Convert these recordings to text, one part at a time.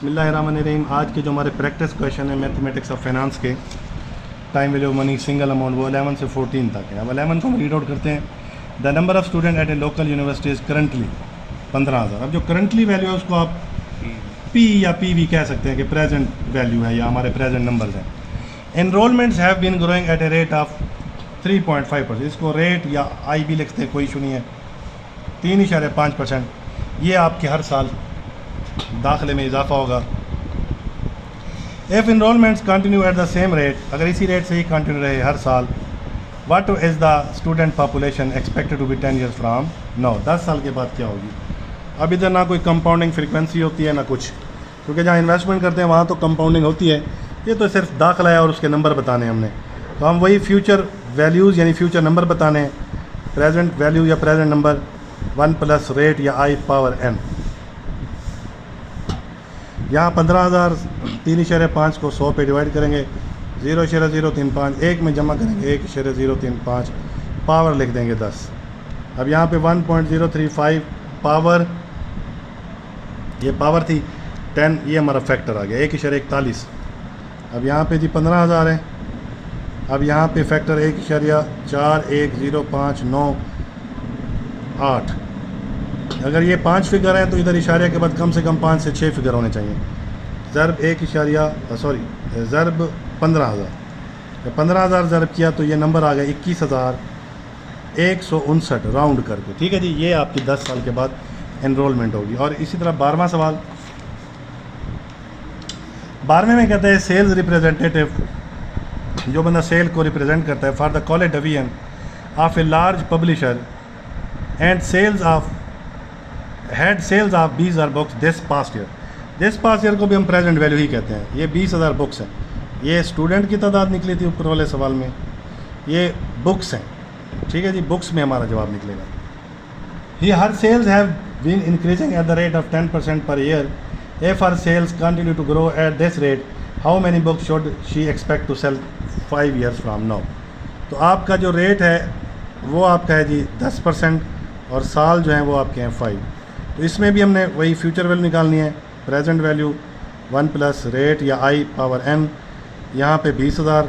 बिस्मिल्लाहिर्रहमानिर्रहीम। आज के जो हमारे प्रैक्टिस क्वेश्चन है मैथमेटिक्स ऑफ फाइनेंस के, time value of money single amount, वो 11 से 14 तक है। अब 11 को हम रीड आउट करते हैं। The number of student at A local university is currently 15,000। अब जो करंटली वैल्यू है उसको आप पी या पी वी कह सकते हैं कि प्रेजेंट वैल्यू है या हमारे प्रेजेंट नंबर्स हैं। Enrolments have been growing at a rate of 3.5%। इसको रेट या आई भी लिखते हैं, कोई इशू नहीं है। 3.5%। ये आपके हर साल दाखिले में इजाफा होगा। If enrolments continue at the same rate, अगर इसी रेट से ही कंटिन्यू रहे हर साल, what is the student population expected to be 10 years from now. 10 साल के बाद क्या होगी। अब इधर ना कोई कंपाउंडिंग फ्रिक्वेंसी होती है ना कुछ, क्योंकि जहाँ इन्वेस्टमेंट करते हैं वहाँ तो कंपाउंडिंग होती है। ये तो सिर्फ दाखिला है और उसके नंबर बताने हैं हमने, तो हम वही फ्यूचर वैल्यूज़ यानी फ्यूचर नंबर बताने हैं। प्रेजेंट वैल्यू या प्रेजेंट नंबर 1 प्लस रेट या आई पावर n। यहाँ 15,000 3.5 को 100 पे डिवाइड करेंगे, 0.035 एक में जमा करेंगे, 1.035 पावर लिख देंगे 10। अब यहाँ पे 1.035 पावर, ये पावर थी 10, ये हमारा फैक्टर आ गया 1.41। अब यहाँ पे जी 15,000 है। अब यहाँ पे फैक्टर 1.41059 अगर ये 5 फिगर हैं तो इधर इशारे के बाद कम से कम 5 से 6 फिगर होने चाहिए। ज़रब ज़रब 15,000, 15,000 ज़रब किया तो ये नंबर आ गया 21,159 राउंड करके। ठीक है जी, ये आपकी 10 साल के बाद एनरोलमेंट होगी। और इसी तरह 12वां सवाल, 12वें में कहते हैं सेल्स रिप्रेजेंटेटिव, जो बंदा सेल को रिप्रेजेंट करता है, for the college division of a large publisher and had sales of 20,000 books this past year. This past year को भी हम प्रेजेंट वैल्यू ही कहते हैं। ये 20,000 बुक्स हैं, ये स्टूडेंट की तादाद निकली थी ऊपर वाले सवाल में, ये बुक्स हैं। ठीक है जी, बुक्स में हमारा जवाब निकलेगा। He her sales have been increasing at the rate of 10% per year. If her sales continue to grow at this rate, how many books should she expect to sell 5 years from now. तो आपका जो rate है वो आपका है जी 10% और साल जो है वो आपके हैं 5। तो इसमें भी हमने वही फ्यूचर वैल्यू निकालनी है। प्रेजेंट वैल्यू 1 प्लस रेट या आई पावर n, यहाँ पे 20,000,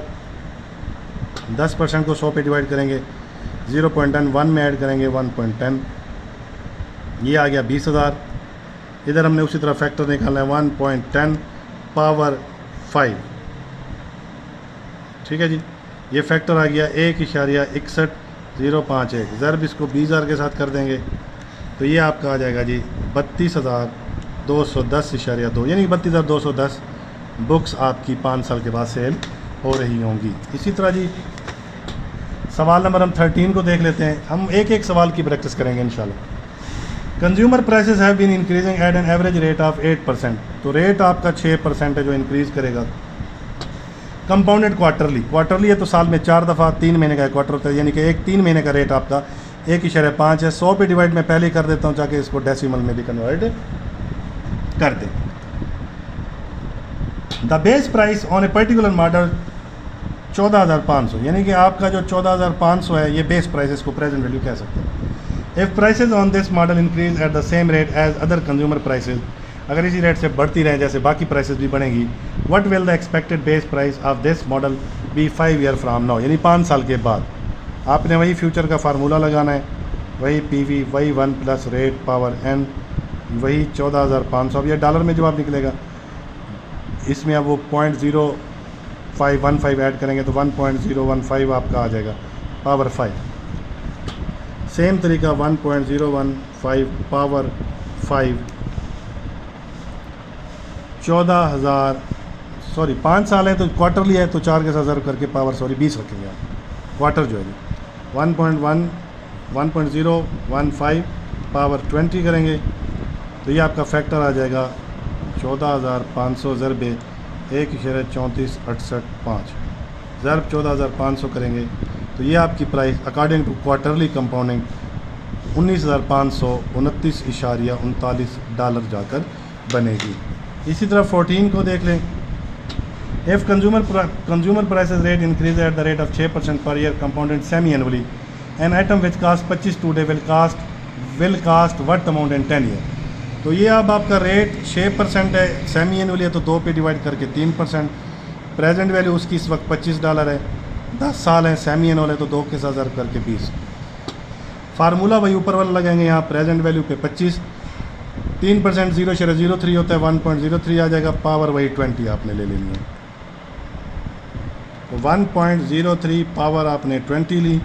10% को 100 पे डिवाइड करेंगे, 0.10 1 में ऐड करेंगे 1.10, ये आ गया 20,000। इधर हमने उसी तरह फैक्टर निकालना है 1.10 पावर 5। ठीक है जी, ये फैक्टर आ गया 1.61051। ज़रब इसको 20,000 के साथ कर देंगे तो ये आपका आ जाएगा जी 32,210.2, यानी 32,210 बुक्स आपकी 5 साल के बाद सेल हो रही होंगी। इसी तरह जी सवाल नंबर हम 13 को देख लेते हैं। हम एक एक सवाल की प्रैक्टिस करेंगे इंशाल्लाह। Consumer prices have been increasing at an average rate of 8%। तो रेट आपका 6% है जो इंक्रीज़ करेगा। कंपाउंडेड क्वार्टरली है तो साल में 4 दफ़ा 3 महीने का क्वार्टर होता है, यानी कि 3 महीने का रेट आपका 1.5 है। 100 पे डिवाइड मैं पहले ही कर देता हूँ ताकि इसको डेसिमल में भी कन्वर्ट कर दें। The base price on a particular model 14,500, यानी कि आपका जो 14,500 है ये बेस प्राइस, इसको प्रेजेंट वैल्यू कह सकते हैं। If prices on this model increase at the same rate as other consumer prices, अगर इसी रेट से बढ़ती रहे जैसे बाकी प्राइसेस भी बढ़ेंगी, what will the expected base price of this model be 5 year from now, यानी 5 साल के बाद। आपने वही फ्यूचर का फार्मूला लगाना है, वही पीवी, वही 1 प्लस रेट पावर n, वही 14,500। अब ये डॉलर में जवाब निकलेगा, इसमें अब वो 0.0515 ऐड करेंगे तो 1.015 आपका आ जाएगा पावर 5। सेम तरीका 1.015 पावर 5, 5 साल है तो क्वार्टरली है तो 4 के साथ ज़रब करके पावर 20 रखेंगे आप। क्वार्टर जो है 1.015 पावर 20 करेंगे तो ये आपका फैक्टर आ जाएगा 14,500 ज़रब 1.3485। ज़रब 14,500 करेंगे तो ये आपकी price according to quarterly compounding 19,529.39 dollar जाकर बनेगी। इसी तरह 14 को देख लें। If consumer prices rate increase at the rate of 6% per year compounded semi annually, an item which cost 25 today will cost what amount in 10 year. तो ये अब आपका रेट 6% है, सेमी एनुअल है तो 2 पे डिवाइड करके 3%। प्रेजेंट वैल्यू उसकी इस वक्त $25 है, 10 साल है, सेमी एनुअल है तो 2 के 1000 करके 20। फार्मूला वही ऊपर वाला लगाएंगे यहाँ, प्रेजेंट वैल्यू पे 25, 3% 0.03 होता है, 1.03 आ जाएगा, पावर वही 20 आपने ले लेनी है। तो 1.03 पावर आपने 20 ली,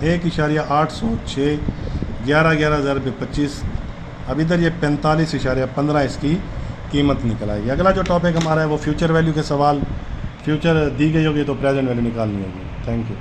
1.806, 11,000 रुपये 25। अब इधर ये 45.15 इसकी कीमत निकल आएगी। अगला जो टॉपिक हमारा है वो फ्यूचर वैल्यू के सवाल, फ्यूचर दी गई होगी तो प्रेजेंट वैल्यू निकालनी होगी। Thank you.